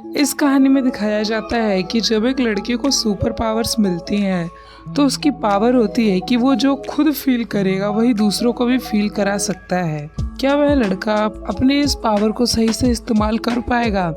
इस कहानी में दिखाया जाता है कि जब एक लड़के को सुपर पावर्स मिलती हैं तो उसकी पावर होती है कि वो जो खुद फील करेगा वही दूसरों को भी फील करा सकता है। क्या वह लड़का अपने इस पावर को सही से इस्तेमाल कर पाएगा?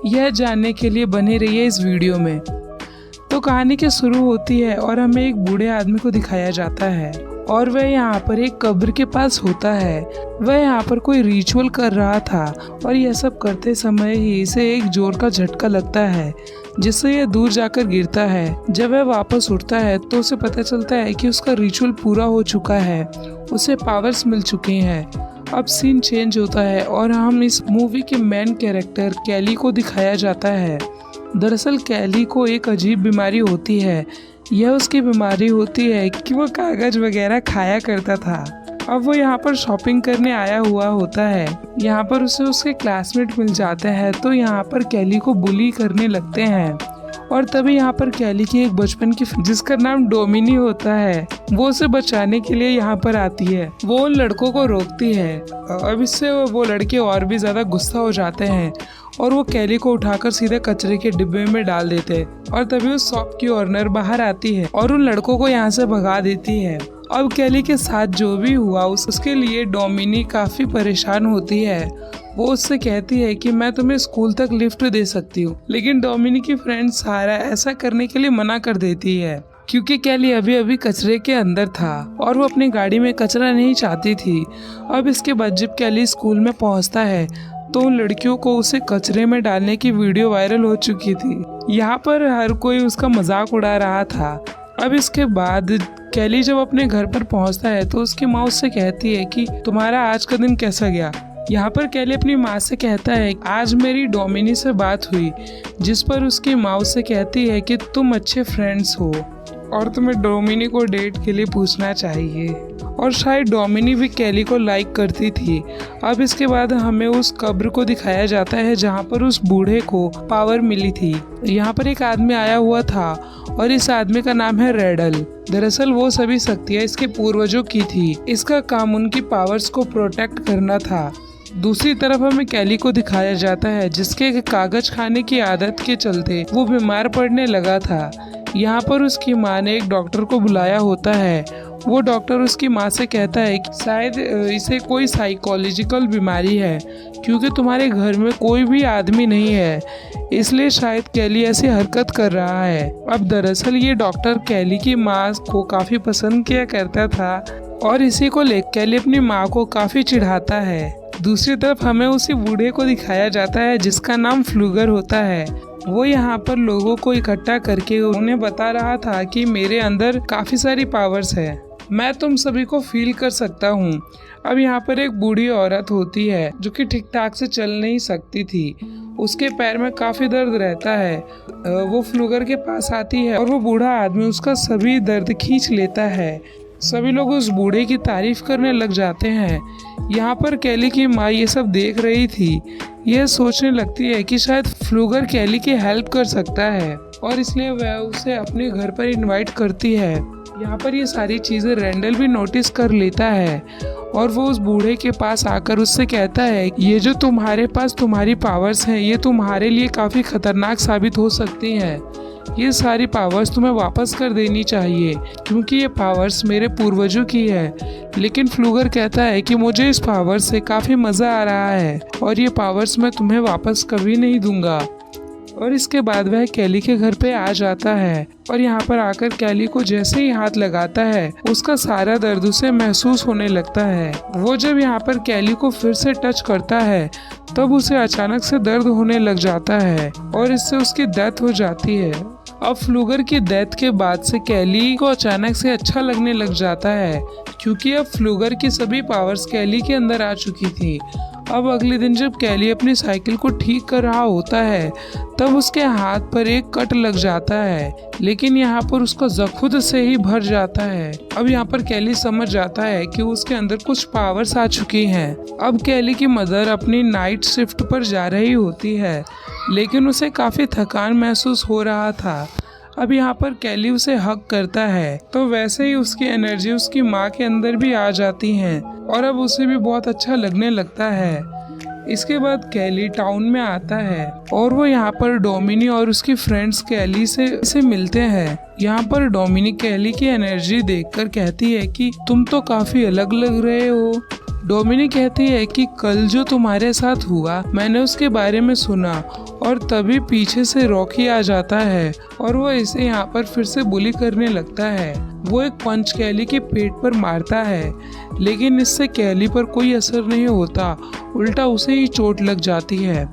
यह जानने के लिए बने रहिए इस वीडियो में। तो कहानी के शुरू होती है और हमें एक बूढ़े आदमी को दिखाया जाता है और वह यहाँ पर एक कब्र के पास होता है। वह यहाँ पर कोई रिचुअल कर रहा था और यह सब करते समय ही इसे एक जोर का झटका लगता है जिससे यह दूर जाकर गिरता है। जब वह वापस उठता है तो उसे पता चलता है कि उसका रिचुअल पूरा हो चुका है, उसे पावर्स मिल चुकी हैं। अब सीन चेंज होता है और हम इस मूवी के मेन कैरेक्टर कैली को दिखाया जाता है। दरअसल कैली को एक अजीब बीमारी होती है। यह उसकी बीमारी होती है कि वो कागज वगैरह खाया करता था। अब वो यहाँ पर शॉपिंग करने आया हुआ होता है। यहाँ पर उसे उसके क्लासमेट मिल जाते हैं तो यहाँ पर कैली को बुली करने लगते हैं और तभी यहाँ पर कैली की एक बचपन की जिसका नाम डोमिनी होता है, वो उसे बचाने के लिए यहाँ पर आती है। वो उन लड़कों को रोकती है। अब इससे वो लड़के और भी ज्यादा गुस्सा हो जाते हैं और वो कैली को उठाकर सीधे कचरे के डिब्बे में डाल देते हैं और तभी उस शॉप की ओनर बाहर आती है और उन लड़कों को यहाँ से भगा देती है। अब कैली के साथ जो भी हुआ उसके लिए डोमिनी काफी परेशान होती है। वो उससे कहती है कि मैं तुम्हें स्कूल तक लिफ्ट दे सकती हूँ, लेकिन डोमिनी की फ्रेंड सारा ऐसा करने के लिए मना कर देती है क्योंकि कैली अभी अभी कचरे के अंदर था और वो अपनी गाड़ी में कचरा नहीं चाहती थी। अब इसके बाद जब कैली स्कूल में पहुँचता है तो उन लड़कियों को उसे कचरे में डालने की वीडियो वायरल हो चुकी थी। यहाँ पर हर कोई उसका मजाक उड़ा रहा था। अब इसके बाद कैली जब अपने घर पर पहुँचता है तो उसकी माँ उससे कहती है कि तुम्हारा आज का दिन कैसा गया। यहाँ पर कैली अपनी माँ से कहता है आज मेरी डोमिनी से बात हुई, जिस पर उसकी माँ उससे कहती है कि तुम अच्छे फ्रेंड्स हो और तुम्हें डोमिनी को डेट के लिए पूछना चाहिए। और शायद डोमिनी भी कैली को लाइक करती थी। अब इसके बाद हमें उस कब्र को दिखाया जाता है जहाँ पर उस बूढ़े को पावर मिली थी। यहाँ पर एक आदमी आया हुआ था और इस आदमी का नाम है रेडल। दरअसल वो सभी शक्तियाँ इसके पूर्वजों की थी। इसका काम उनकी पावर्स को प्रोटेक्ट करना था। दूसरी तरफ हमें कैली को दिखाया जाता है जिसके कागज खाने की आदत के चलते वो बीमार पड़ने लगा था। यहाँ पर उसकी माँ ने एक डॉक्टर को बुलाया होता है। वो डॉक्टर उसकी माँ से कहता है कि शायद इसे कोई साइकोलॉजिकल बीमारी है क्योंकि तुम्हारे घर में कोई भी आदमी नहीं है, इसलिए शायद कैली ऐसी हरकत कर रहा है। अब दरअसल ये डॉक्टर कैली की माँ को काफ़ी पसंद किया करता था और इसी को लेकर कैली अपनी माँ को काफ़ी चिढ़ाता है। दूसरी तरफ हमें उसी बूढ़े को दिखाया जाता है जिसका नाम फ्लूगर होता है। वो यहाँ पर लोगों को इकट्ठा करके उन्हें बता रहा था कि मेरे अंदर काफ़ी सारी पावर्स है, मैं तुम सभी को फील कर सकता हूँ। अब यहाँ पर एक बूढ़ी औरत होती है जो कि ठीक ठाक से चल नहीं सकती थी। उसके पैर में काफ़ी दर्द रहता है। वो फ्लूगर के पास आती है और वो बूढ़ा आदमी उसका सभी दर्द खींच लेता है। सभी लोग उस बूढ़े की तारीफ करने लग जाते हैं। यहाँ पर कैली की माँ ये सब देख रही थी। यह सोचने लगती है कि शायद फ्लूगर कैली की हेल्प कर सकता है और इसलिए वह उसे अपने घर पर इनवाइट करती है। यहाँ पर ये सारी चीज़ें रेंडल भी नोटिस कर लेता है और वो उस बूढ़े के पास आकर उससे कहता है ये जो तुम्हारे पास तुम्हारी पावर्स हैं ये तुम्हारे लिए काफ़ी खतरनाक साबित हो सकती हैं। ये सारी पावर्स तुम्हें वापस कर देनी चाहिए क्योंकि ये पावर्स मेरे पूर्वजों की है। लेकिन फ्लूगर कहता है कि मुझे इस पावर से काफ़ी मज़ा आ रहा है और ये पावर्स मैं तुम्हें वापस कभी नहीं दूंगा। और इसके बाद वह कैली के घर पे आ जाता है और यहाँ पर आकर कैली को जैसे ही हाथ लगाता है उसका सारा दर्द उसे महसूस होने लगता है। वो जब यहाँ पर कैली को फिर से टच करता है तब उसे अचानक से दर्द होने लग जाता है और इससे उसकी डेथ हो जाती है। अब फ्लूगर की डेथ के बाद से कैली को अचानक से अच्छा लगने लग जाता है क्योंकि अब फ्लूगर की सभी पावर्स कैली के अंदर आ चुकी थी। अब अगले दिन जब कैली अपनी साइकिल को ठीक कर रहा होता है तब उसके हाथ पर एक कट लग जाता है, लेकिन यहाँ पर उसका खुद से ही भर जाता है। अब यहाँ पर कैली समझ जाता है कि उसके अंदर कुछ पावर्स आ चुकी हैं। अब कैली की मदर अपनी नाइट शिफ्ट पर जा रही होती है लेकिन उसे काफ़ी थकान महसूस हो रहा था। अब यहाँ पर कैली उसे हक करता है तो वैसे ही उसकी एनर्जी उसकी माँ के अंदर भी आ जाती है और अब उसे भी बहुत अच्छा लगने लगता है। इसके बाद कैली टाउन में आता है और वो यहाँ पर डोमिनी और उसकी फ्रेंड्स कैली से मिलते हैं। यहाँ पर डोमिनी कैली की एनर्जी देखकर कहती है कि तुम तो काफी अलग लग रहे हो। डोमिनी कहती है कि कल जो तुम्हारे साथ हुआ मैंने उसके बारे में सुना, और तभी पीछे से रॉकी आ जाता है और वो इसे यहाँ पर फिर से बुली करने लगता है। वो एक पंच कैली के पेट पर मारता है, लेकिन इससे कैली पर कोई असर नहीं होता, उल्टा उसे ही चोट लग जाती है।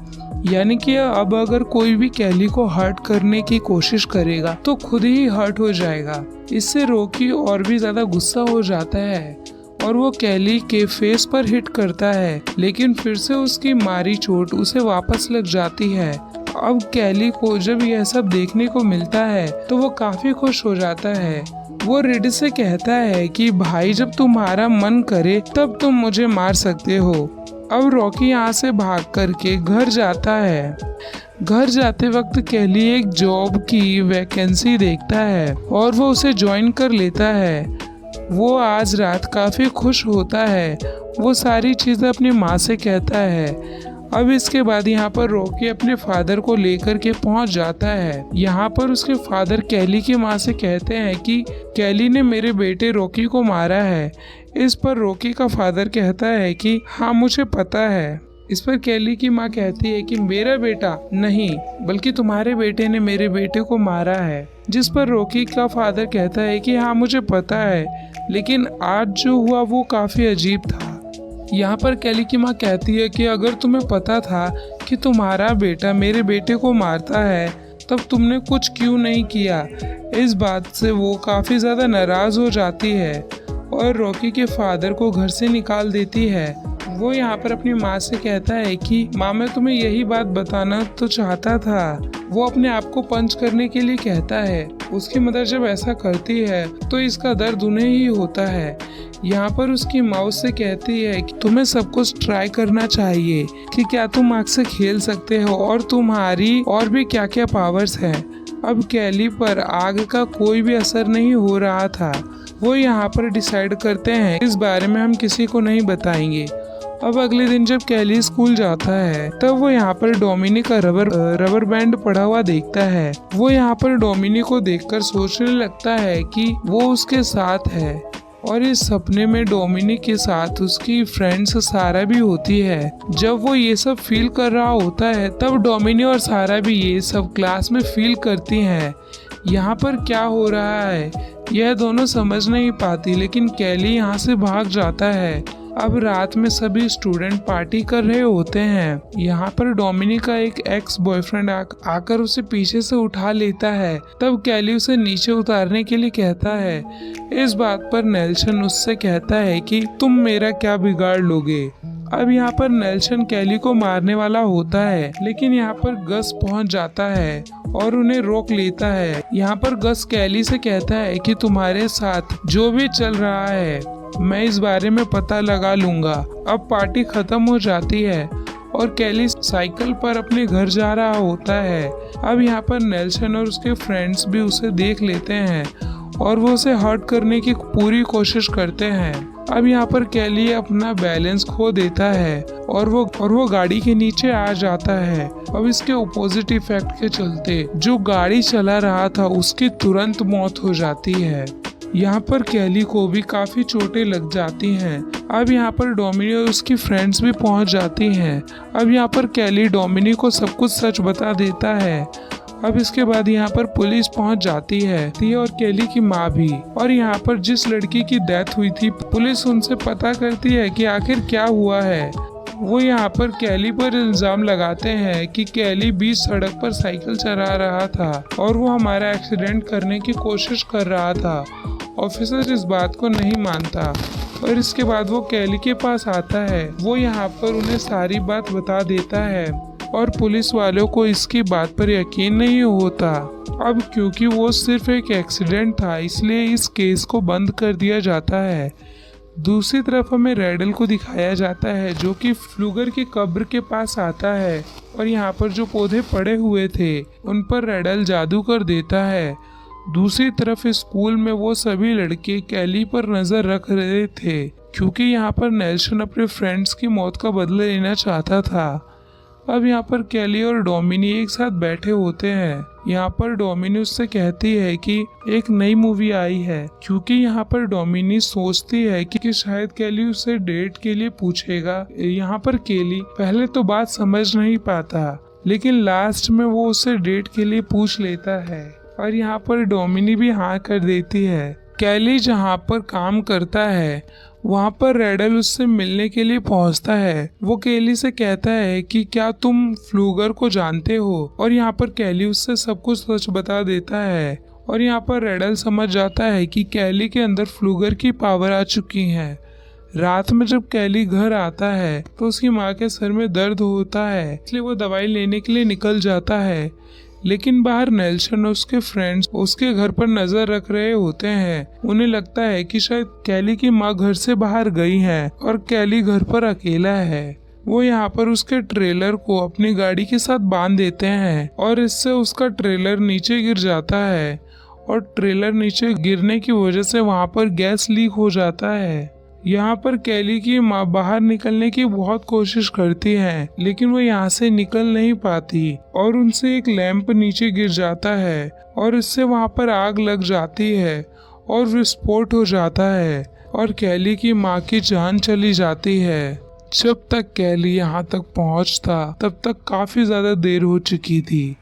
यानी कि अब अगर कोई भी कैली को हर्ट करने की कोशिश करेगा तो खुद ही हर्ट हो जाएगा। इससे रॉकी और भी ज्यादा गुस्सा हो जाता है और वो कैली के फेस पर हिट करता है, लेकिन फिर से उसकी मारी चोट उसे वापस लग जाती है। अब कैली को जब यह सब देखने को मिलता है तो वो काफी खुश हो जाता है। वो रेड से कहता है कि भाई जब तुम्हारा मन करे तब तुम मुझे मार सकते हो। अब रॉकी यहाँ से भाग करके घर जाता है। घर जाते वक्त कैली एक जॉब की वैकेंसी देखता है और वो उसे ज्वाइन कर लेता है। वो आज रात काफी खुश होता है। वो सारी चीजें अपनी माँ से कहता है। अब इसके बाद यहाँ पर रॉकी अपने फादर को लेकर के पहुँच जाता है। यहाँ पर उसके फादर कैली की माँ से कहते हैं कि कैली ने मेरे बेटे रॉकी को मारा है। इस पर रॉकी का फादर कहता है कि हाँ मुझे पता है। इस पर कैली की माँ कहती है कि मेरा बेटा नहीं, बल्कि तुम्हारे बेटे ने मेरे बेटे को मारा है। जिस पर रॉकी का फादर कहता है कि हाँ मुझे पता है, लेकिन आज जो हुआ वो काफी अजीब था। यहाँ पर कैली की माँ कहती है कि अगर तुम्हें पता था कि तुम्हारा बेटा मेरे बेटे को मारता है तब तुमने कुछ क्यों नहीं किया। इस बात से वो काफी ज्यादा नाराज हो जाती है और रॉकी के फादर को घर से निकाल देती है। वो यहाँ पर अपनी माँ से कहता है कि माँ मैं तुम्हें यही बात बताना तो चाहता था। वो अपने आप को पंच करने के लिए कहता है। उसकी मदर जब ऐसा करती है तो इसका दर्द उन्हें ही होता है। यहाँ पर उसकी माँ उससे कहती है कि तुम्हें सब कुछ ट्राई करना चाहिए कि क्या तुम आग से खेल सकते हो और तुम्हारी और भी क्या क्या पावर्स हैं। अब कैली पर आग का कोई भी असर नहीं हो रहा था। वो यहाँ पर डिसाइड करते हैं इस बारे में हम किसी को नहीं बताएंगे। अब अगले दिन जब कैली स्कूल जाता है तब वो यहाँ पर डोमिनी का रबर बैंड पड़ा हुआ देखता है। वो यहाँ पर डोमिनी को देखकर सोचने लगता है कि वो उसके साथ है, और इस सपने में डोमिनी के साथ उसकी फ्रेंड्स सारा भी होती है। जब वो ये सब फील कर रहा होता है तब डोमिनी और सारा भी ये सब क्लास में फील करती हैं। यहाँ पर क्या हो रहा है यह दोनों समझ नहीं पाती, लेकिन कैली यहाँ से भाग जाता है। अब रात में सभी स्टूडेंट पार्टी कर रहे होते हैं। यहाँ पर डोमिनी का एक एक्स बॉयफ्रेंड आकर उसे पीछे से उठा लेता है। तब कैली उसे नीचे उतारने के लिए कहता है। इस बात पर नेल्सन उससे कहता है कि तुम मेरा क्या बिगाड़ लोगे। अब यहाँ पर नेल्सन कैली को मारने वाला होता है, लेकिन यहाँ पर गस पहुँच जाता है और उन्हें रोक लेता है। यहाँ पर गस कैली से कहता है कि तुम्हारे साथ जो भी चल रहा है मैं इस बारे में पता लगा लूंगा। अब पार्टी खत्म हो जाती है और कैली साइकिल पर अपने घर जा रहा होता है। अब यहाँ पर नेल्सन और उसके फ्रेंड्स भी उसे देख लेते हैं और वो उसे हर्ट करने की पूरी कोशिश करते हैं। अब यहाँ पर कैली अपना बैलेंस खो देता है और वो गाड़ी के नीचे आ जाता है। अब इसके ऑपोजिट इफेक्ट के चलते जो गाड़ी चला रहा था उसकी तुरंत मौत हो जाती है। यहाँ पर कैली को भी काफी चोटें लग जाती हैं। अब यहाँ पर डोमिनी और उसकी फ्रेंड्स भी पहुँच जाती हैं। अब यहाँ पर कैली डोमिनी को सब कुछ सच बता देता है। अब इसके बाद यहाँ पर पुलिस पहुँच जाती है और कैली की माँ भी। और यहाँ पर जिस लड़की की डेथ हुई थी पुलिस उनसे पता करती है कि आखिर क्या हुआ है। वो यहाँ पर कैली पर इल्जाम लगाते हैं कि कैली बीच सड़क पर साइकिल चला रहा था और वो हमारा एक्सीडेंट करने की कोशिश कर रहा था। ऑफिसर इस बात को नहीं मानता और इसके बाद वो कैली के पास आता है। वो यहाँ पर उन्हें सारी बात बता देता है और पुलिस वालों को इसकी बात पर यकीन नहीं होता। अब क्योंकि वो सिर्फ एक एक्सीडेंट था इसलिए इस केस को बंद कर दिया जाता है। दूसरी तरफ हमें रेडल को दिखाया जाता है जो कि फ्लूगर की कब्र के पास आता है और यहाँ पर जो पौधे पड़े हुए थे उन पर रेडल जादू कर देता है। दूसरी तरफ स्कूल में वो सभी लड़के कैली पर नजर रख रहे थे, क्योंकि यहाँ पर नेल्सन अपने फ्रेंड्स की मौत का बदला लेना चाहता था। अब यहाँ पर कैली और डोमिनी एक साथ बैठे होते हैं। यहाँ पर डोमिनी उससे कहती है कि एक नई मूवी आई है, क्योंकि यहाँ पर डोमिनी सोचती है कि शायद कैली उसे डेट के लिए पूछेगा। यहाँ पर कैली पहले तो बात समझ नहीं पाता, लेकिन लास्ट में वो उसे डेट के लिए पूछ लेता है और यहाँ पर डोमिनी भी हाँ कर देती है। कैली जहाँ पर काम करता है वहाँ पर रेडल उससे मिलने के लिए पहुँचता है। वो कैली से कहता है कि क्या तुम फ्लूगर को जानते हो, और यहाँ पर कैली उससे सब कुछ सच बता देता है। और यहाँ पर रेडल समझ जाता है कि कैली के अंदर फ्लूगर की पावर आ चुकी है। रात में जब कैली घर आता है तो उसकी माँ के सर में दर्द होता है, इसलिए वो दवाई लेने के लिए निकल जाता है। लेकिन बाहर नेल्सन और उसके फ्रेंड्स उसके घर पर नजर रख रहे होते हैं। उन्हें लगता है कि शायद कैली की माँ घर से बाहर गई है और कैली घर पर अकेला है। वो यहाँ पर उसके ट्रेलर को अपनी गाड़ी के साथ बांध देते हैं और इससे उसका ट्रेलर नीचे गिर जाता है, और ट्रेलर नीचे गिरने की वजह से वहाँ पर गैस लीक हो जाता है। यहाँ पर कैली की माँ बाहर निकलने की बहुत कोशिश करती है, लेकिन वो यहाँ से निकल नहीं पाती और उनसे एक लैंप नीचे गिर जाता है और इससे वहाँ पर आग लग जाती है और विस्फोट हो जाता है और कैली की माँ की जान चली जाती है। जब तक कैली यहाँ तक पहुँचता तब तक काफी ज्यादा देर हो चुकी थी।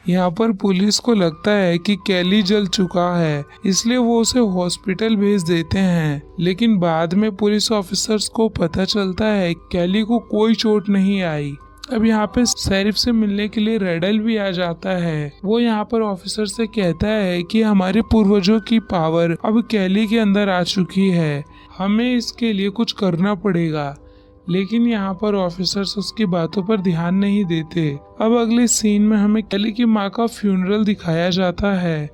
यहाँ पर पुलिस को लगता है कि कैली जल चुका है, इसलिए वो उसे हॉस्पिटल भेज देते हैं। लेकिन बाद में पुलिस ऑफिसर्स को पता चलता है कैली को कोई चोट नहीं आई। अब यहाँ पे शेरिफ से मिलने के लिए रेडल भी आ जाता है। वो यहाँ पर ऑफिसर से कहता है कि हमारे पूर्वजों की पावर अब कैली के अंदर आ चुकी है, हमें इसके लिए कुछ करना पड़ेगा। लेकिन यहाँ पर ऑफिसर्स उसकी बातों पर ध्यान नहीं देते। अब अगले सीन में हमें कैली की माँ का फ्यूनरल दिखाया जाता है।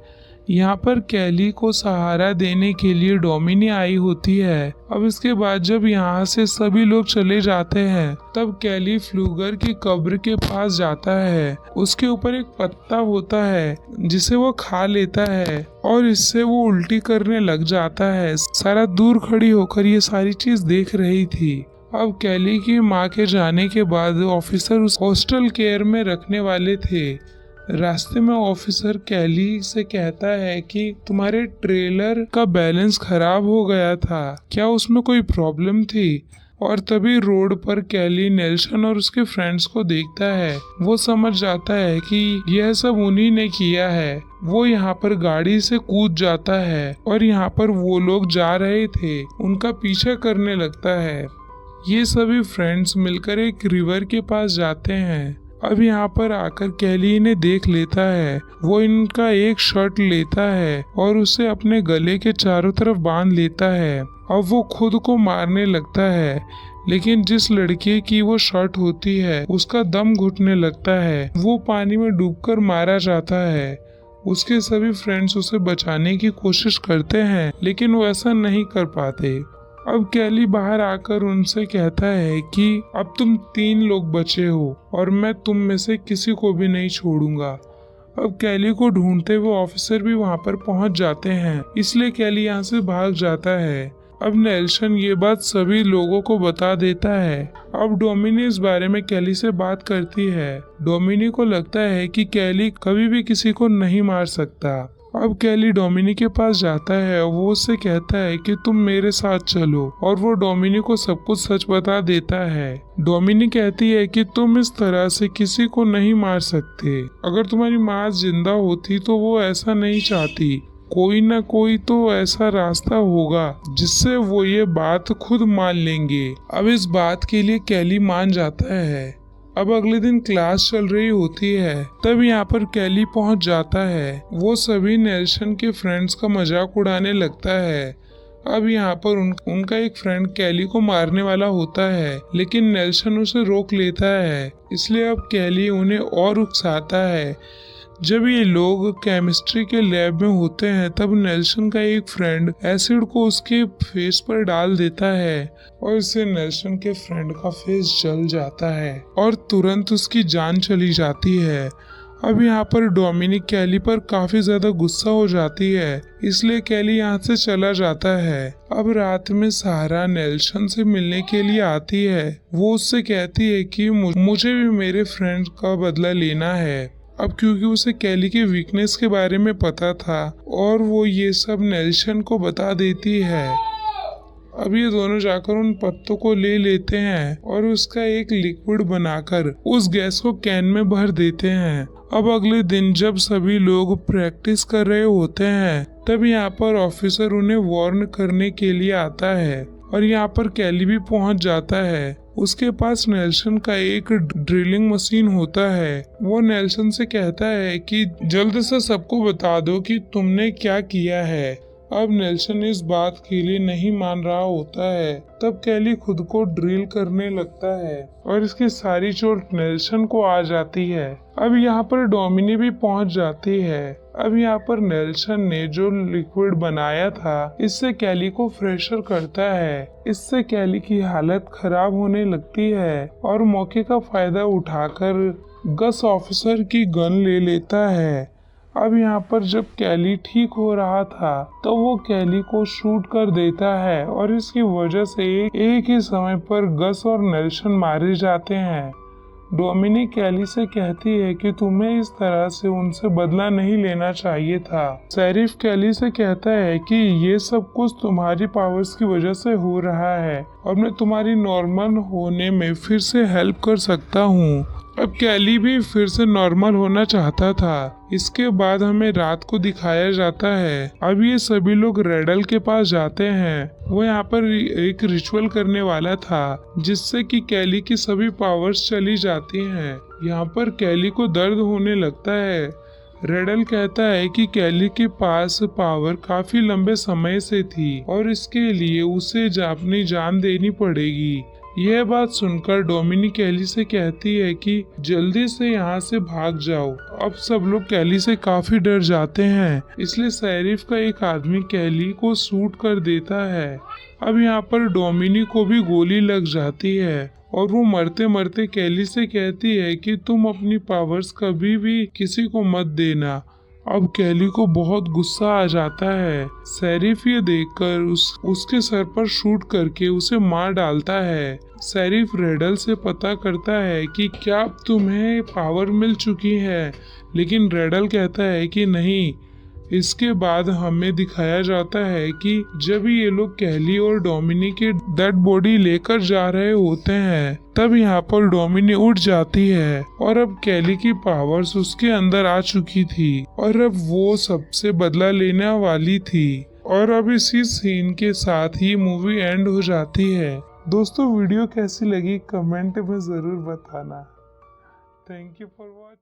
यहाँ पर कैली को सहारा देने के लिए डोमिनी आई होती है। अब इसके बाद जब यहाँ से सभी लोग चले जाते हैं तब कैली फ्लूगर की कब्र के पास जाता है। उसके ऊपर एक पत्ता होता है जिसे वो खा लेता है और इससे वो उल्टी करने लग जाता है। सारा दूर खड़ी होकर ये सारी चीज देख रही थी। अब कैली की माँ के जाने के बाद ऑफिसर उस हॉस्टल केयर में रखने वाले थे। रास्ते में ऑफिसर कैली से कहता है कि तुम्हारे ट्रेलर का बैलेंस खराब हो गया था, क्या उसमें कोई प्रॉब्लम थी? और तभी रोड पर कैली नेल्सन और उसके फ्रेंड्स को देखता है। वो समझ जाता है कि यह सब उन्हीं ने किया है। वो यहाँ पर गाड़ी से कूद जाता है और यहाँ पर वो लोग जा रहे थे उनका पीछा करने लगता है। ये सभी फ्रेंड्स मिलकर एक रिवर के पास जाते हैं। अब यहाँ पर आकर कैली इन्हें देख लेता है। वो इनका एक शर्ट लेता है और उसे अपने गले के चारों तरफ बांध लेता है। अब वो खुद को मारने लगता है, लेकिन जिस लड़के की वो शर्ट होती है उसका दम घुटने लगता है। वो पानी में डूबकर मारा जाता है। उसके सभी फ्रेंड्स उसे बचाने की कोशिश करते हैं, लेकिन वो ऐसा नहीं कर पाते। अब कैली बाहर आकर उनसे कहता है कि अब तुम 3 लोग बचे हो और मैं तुम में से किसी को भी नहीं छोड़ूंगा। अब कैली को ढूंढते हुए ऑफिसर भी वहां पर पहुंच जाते हैं, इसलिए कैली यहाँ से भाग जाता है। अब नेल्सन ये बात सभी लोगों को बता देता है। अब डोमिनी इस बारे में कैली से बात करती है। डोमिनी को लगता है कि कैली कभी भी किसी को नहीं मार सकता। अब कैली डोमिनी के पास जाता है और वो उससे कहता है कि तुम मेरे साथ चलो, और वो डोमिनी को सब कुछ सच बता देता है। डोमिनी कहती है कि तुम इस तरह से किसी को नहीं मार सकते। अगर तुम्हारी माँ जिंदा होती तो वो ऐसा नहीं चाहती। कोई ना कोई तो ऐसा रास्ता होगा जिससे वो ये बात खुद मान लेंगे। अब इस बात के लिए कैली मान जाता है। अब अगले दिन क्लास चल रही होती है, तब यहाँ पर कैली पहुँच जाता है। वो सभी नेल्सन के फ्रेंड्स का मजाक उड़ाने लगता है। अब यहाँ पर उनका एक फ्रेंड कैली को मारने वाला होता है, लेकिन नेल्सन उसे रोक लेता है। इसलिए अब कैली उन्हें और उकसाता है। जब ये लोग केमिस्ट्री के लैब में होते हैं तब नेल्सन का एक फ्रेंड एसिड को उसके फेस पर डाल देता है और इससे नेल्सन के फ्रेंड का फेस जल जाता है और तुरंत उसकी जान चली जाती है। अब यहाँ पर डोमिनिक कैली पर काफी ज्यादा गुस्सा हो जाती है, इसलिए कैली यहाँ से चला जाता है। अब रात में सारा नेल्सन से मिलने के लिए आती है। वो उससे कहती है कि मुझे भी मेरे फ्रेंड का बदला लेना है। अब क्योंकि उसे कैली के वीकनेस के बारे में पता था और वो ये सब नेल्सन को बता देती है। अब ये दोनों जाकर उन पत्तों को ले लेते हैं और उसका एक लिक्विड बनाकर उस गैस को कैन में भर देते हैं। अब अगले दिन जब सभी लोग प्रैक्टिस कर रहे होते हैं, तब यहाँ पर ऑफिसर उन्हें वार्न करने के लिए आता है और यहाँ पर कैली भी पहुँच जाता है। उसके पास नेल्सन का एक ड्रिलिंग मशीन होता है। वो नेल्सन से कहता है कि जल्द से सबको बता दो कि तुमने क्या किया है। अब नेल्सन इस बात के लिए नहीं मान रहा होता है। तब कैली खुद को ड्रिल करने लगता है और इसकी सारी चोट नेल्सन को आ जाती है। अब यहाँ पर डोमिनी भी पहुँच जाती है। अब यहाँ पर नेल्सन ने जो लिक्विड बनाया था, इससे कैली को फ्रेशर करता है। इससे कैली की हालत खराब होने लगती है और मौके का फायदा उठाकर गस ऑफिसर की गन ले लेता है। अब यहाँ पर जब कैली ठीक हो रहा था, तो वो कैली को शूट कर देता है और इसकी वजह से एक ही समय पर गस और नेल्सन मारे जाते हैं। डोमिनिक कैली से कहती है कि तुम्हें इस तरह से उनसे बदला नहीं लेना चाहिए था। शेरिफ कैली से कहता है कि ये सब कुछ तुम्हारी पावर्स की वजह से हो रहा है और मैं तुम्हारी नॉर्मल होने में फिर से हेल्प कर सकता हूँ। अब कैली भी फिर से नॉर्मल होना चाहता था। इसके बाद हमें रात को दिखाया जाता है। अब ये सभी लोग रेडल के पास जाते हैं। वो यहाँ पर एक रिचुअल करने वाला था जिससे कि कैली की सभी पावर्स चली जाती हैं। यहाँ पर कैली को दर्द होने लगता है। रेडल कहता है कि कैली के पास पावर काफी लंबे समय से थी और इसके लिए उसे अपनी जान देनी पड़ेगी। यह बात सुनकर डोमिनी कैली से कहती है कि जल्दी से यहाँ से भाग जाओ। अब सब लोग कैली से काफी डर जाते हैं, इसलिए शेरिफ का एक आदमी कैली को शूट कर देता है। अब यहाँ पर डोमिनी को भी गोली लग जाती है और वो मरते मरते कैली से कहती है कि तुम अपनी पावर्स कभी भी किसी को मत देना। अब कैली को बहुत गुस्सा आ जाता है। शेरिफ ये देखकर उसके सर पर शूट करके उसे मार डालता है। शेरिफ रेडल से पता करता है कि क्या तुम्हें पावर मिल चुकी है, लेकिन रेडल कहता है कि नहीं। इसके बाद हमें दिखाया जाता है कि जब ये लोग कैली और डोमिनी की डेड बॉडी लेकर जा रहे होते हैं, तब यहाँ पर डोमिनी उठ जाती है और अब कैली की पावर्स उसके अंदर आ चुकी थी और अब वो सबसे बदला लेने वाली थी। और अब इसी सीन के साथ ही मूवी एंड हो जाती है। दोस्तों, वीडियो कैसी लगी कमेंट में जरूर बताना। Thank you for watching.